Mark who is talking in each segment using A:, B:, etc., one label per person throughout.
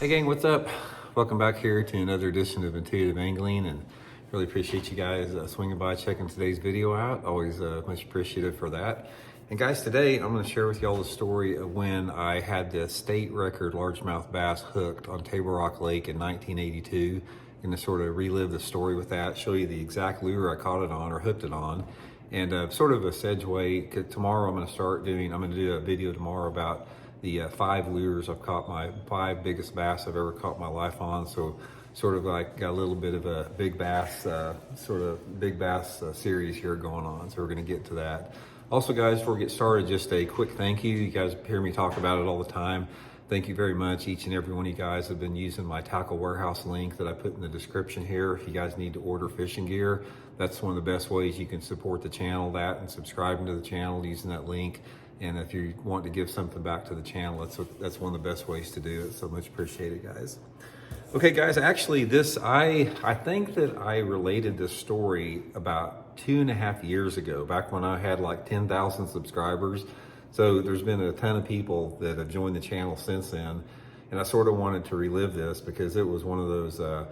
A: Hey gang, what's up? Welcome back here to another edition of Intuitive Angling, and really appreciate you guys swinging by, checking today's video out. Always much appreciative for that. And guys, today I'm going to share with y'all the story of when I had the state record largemouth bass hooked on Table Rock Lake in 1982. I'm going to sort of relive the story with that, show you the exact lure I caught it on or hooked it on, and sort of a segue. Tomorrow I'm going to do a video tomorrow about the 5 lures I've caught, my 5 biggest bass I've ever caught my life on. So sort of like got a little bit of a big bass, series here going on. So we're gonna get to that. Also guys, before we get started, just a quick thank you. You guys hear me talk about it all the time. Thank you very much. Each and every one of you guys have been using my Tackle Warehouse link that I put in the description here. If you guys need to order fishing gear, that's one of the best ways you can support the channel, that and subscribing to the channel using that link. And if you want to give something back to the channel, that's one of the best ways to do it. So much appreciated, guys. Okay, guys, actually I think that I related this story about 2.5 years ago, back when I had like 10,000 subscribers. So there's been a ton of people that have joined the channel since then. And I sort of wanted to relive this because it was one of those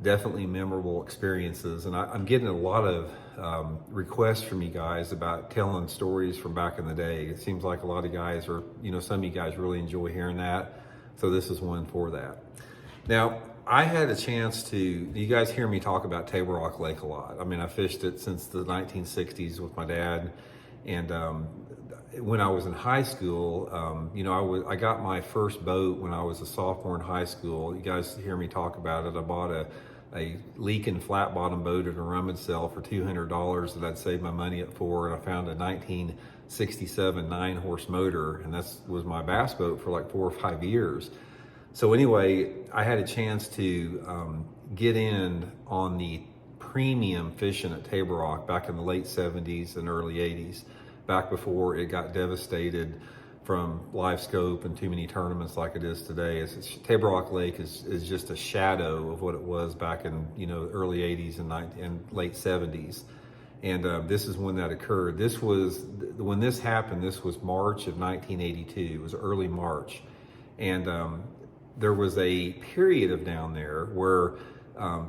A: definitely memorable experiences. And I'm getting a lot of requests from you guys about telling stories from back in the day. It seems like a lot of guys are, some of you guys really enjoy hearing that. So this is one for that. Now, I had a chance to, you guys hear me talk about Table Rock Lake a lot. I mean, I fished it since the 1960s with my dad. And when I was in high school, I got my first boat when I was a sophomore in high school. You guys hear me talk about it. I bought a leaking flat bottom boat at a rummage sale for $200 that I'd saved my money up for, and I found a 1967 9-horse motor, and that was my bass boat for like 4 or 5 years. So anyway, I had a chance to get in on the premium fishing at Table Rock back in the late 70s and early 80s, back before it got devastated from live scope and too many tournaments like it is today. Table Rock Lake is just a shadow of what it was back in early 80s and late 70s. And this is when that occurred. When this happened, this was March of 1982. It was early March. And there was a period of down there where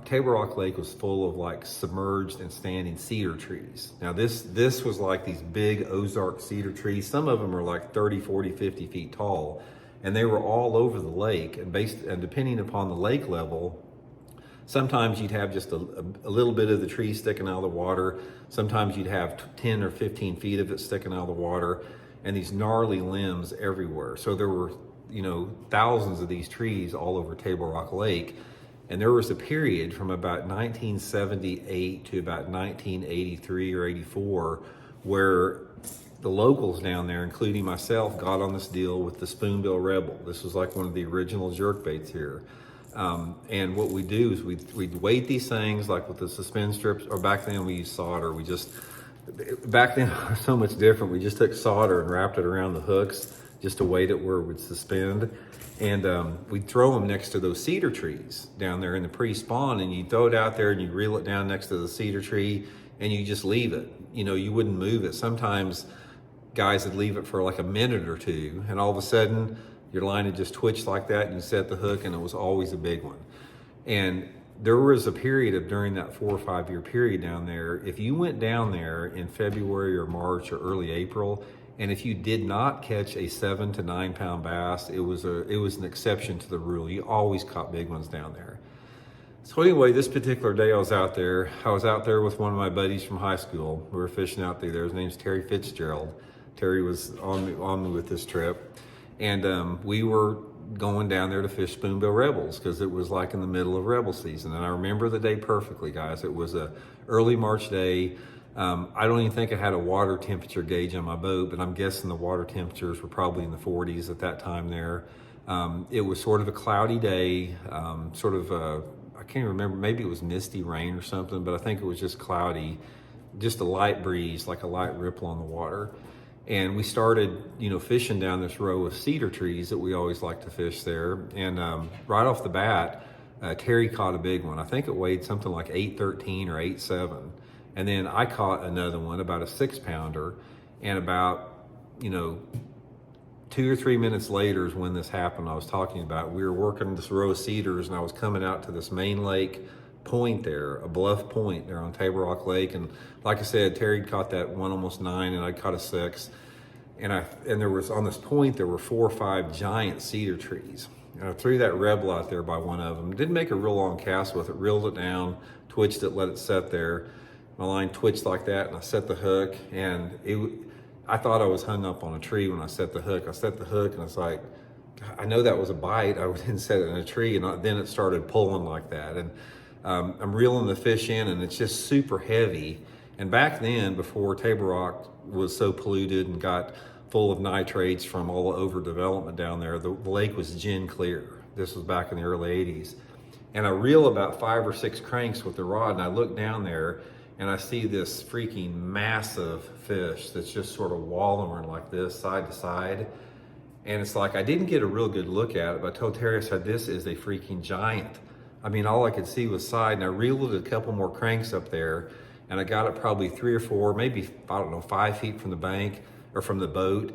A: Table Rock Lake was full of like submerged and standing cedar trees. Now this was like these big Ozark cedar trees. Some of them are like 30, 40, 50 feet tall, and they were all over the lake. And depending upon the lake level, sometimes you'd have just a little bit of the tree sticking out of the water. Sometimes you'd have 10 or 15 feet of it sticking out of the water, and these gnarly limbs everywhere. So there were, thousands of these trees all over Table Rock Lake. And there was a period from about 1978 to about 1983 or 84 where the locals down there, including myself, got on this deal with the Spoonbill Rebel. This was like one of the original jerkbaits here. And what we do is we'd weight these things like with the suspend strips, or back then we used solder. Back then it was so much different. We just took solder and wrapped it around the hooks just to weight it where it would suspend. And we'd throw them next to those cedar trees down there in the pre-spawn, and you throw it out there and you reel it down next to the cedar tree and you just leave it. You wouldn't move it. Sometimes guys would leave it for like a minute or two, and all of a sudden your line would just twitch like that, and you set the hook, and it was always a big one. And there was a period during that 4 or 5 year period down there, if you went down there in February or March or early April, and if you did not catch a 7 to 9 pound bass, it was an exception to the rule. You always caught big ones down there. So anyway, this particular day I was out there with one of my buddies from high school. We were fishing out there. His name's Terry Fitzgerald. Terry was on me with this trip. And we were going down there to fish Spoonbill Rebels because it was like in the middle of Rebel season. And I remember the day perfectly, guys. It was a early March day. I don't even think I had a water temperature gauge on my boat, but I'm guessing the water temperatures were probably in the 40s at that time there. It was sort of a cloudy day, I can't remember, maybe it was misty rain or something, but I think it was just cloudy, just a light breeze, like a light ripple on the water. And we started, fishing down this row of cedar trees that we always like to fish there. And right off the bat, Terry caught a big one. I think it weighed something like 813 or 8.7. And then I caught another one, about a 6 pounder, and about, 2 or 3 minutes later is when this happened. I was talking about, we were working this row of cedars, and I was coming out to this main lake point there, a bluff point there on Table Rock Lake. And like I said, Terry caught that one almost 9, and I caught a 6. And there was, on this point, there were 4 or 5 giant cedar trees. And I threw that Rebel out there by one of them. Didn't make a real long cast with it, reeled it down, twitched it, let it set there. My line twitched like that, and I set the hook, and I thought I was hung up on a tree when I set the hook. I set the hook, and it's like, I know that was a bite. I didn't set it in a tree, and then it started pulling like that. And I'm reeling the fish in, and it's just super heavy. And back then, before Table Rock was so polluted and got full of nitrates from all the overdevelopment down there, the lake was gin clear. This was back in the early 80s. And I reel about 5 or 6 cranks with the rod, and I look down there, and I see this freaking massive fish that's just sort of wallowing like this, side to side. And it's like, I didn't get a real good look at it, but I told Terry, I said, this is a freaking giant. I mean, all I could see was side, and I reeled a couple more cranks up there, and I got it probably 3 or 4, maybe, I don't know, 5 feet from the bank or from the boat.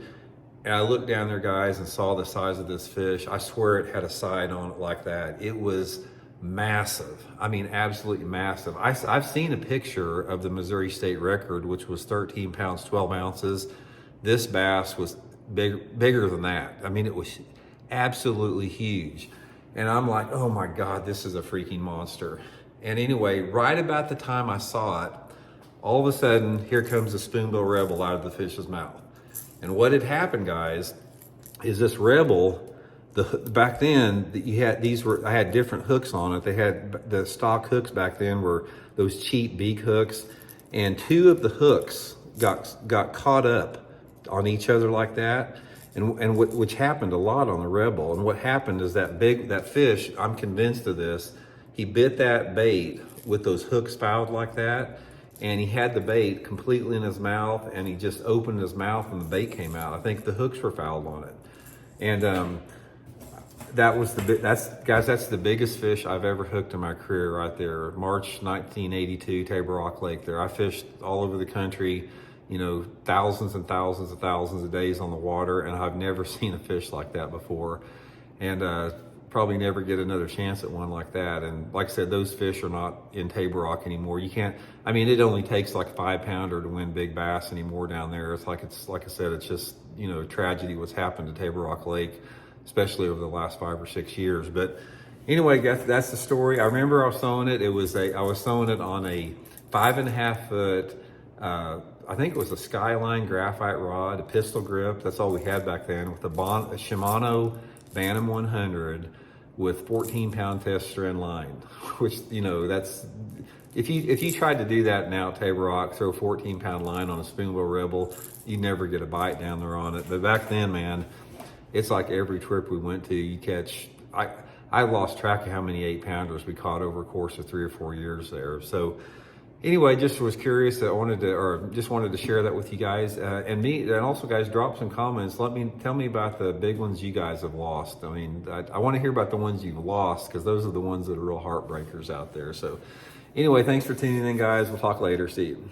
A: And I looked down there, guys, and saw the size of this fish. I swear it had a side on it like that. It was massive. I mean, absolutely massive. I've seen a picture of the Missouri state record, which was 13 pounds, 12 ounces. This bass was bigger than that. I mean, it was absolutely huge. And I'm like, oh my God, this is a freaking monster. And anyway, right about the time I saw it, all of a sudden, here comes a spoonbill Rebel out of the fish's mouth. And what had happened, guys, is this Rebel, back then, I had different hooks on it. They had the stock hooks back then were those cheap beak hooks, and 2 of the hooks got caught up on each other like that, and which happened a lot on the Rebel. And what happened is that fish, I'm convinced of this, he bit that bait with those hooks fouled like that, and he had the bait completely in his mouth, and he just opened his mouth and the bait came out. I think the hooks were fouled on it. And that's the biggest fish I've ever hooked in my career right there. March 1982, Table Rock Lake there. I fished all over the country, you know, thousands and thousands and thousands of days on the water, and I've never seen a fish like that before. And probably never get another chance at one like that. And like I said, those fish are not in Table Rock anymore. You can't, I mean, it only takes like a 5-pounder to win big bass anymore down there. Like I said, it's just, you know, tragedy what's happened to Table Rock Lake, especially over the last 5 or 6 years. But anyway, that's the story. I remember I was throwing it. I was throwing it on a 5.5 foot, I think it was a Skyline graphite rod, a pistol grip. That's all we had back then, with a Shimano Bantam 100 with 14-pound test strand line, which, you know, that's, if you tried to do that now at Table Rock, throw a 14-pound line on a spoonbill Rebel, you never get a bite down there on it. But back then, man, it's like every trip we went to, you catch, I lost track of how many 8-pounders we caught over a course of 3 or 4 years there. So anyway, just was curious that just wanted to share that with you guys, and also, guys, drop some comments. Tell me about the big ones you guys have lost. I mean, I want to hear about the ones you've lost, because those are the ones that are real heartbreakers out there. So anyway, thanks for tuning in, guys. We'll talk later. See you.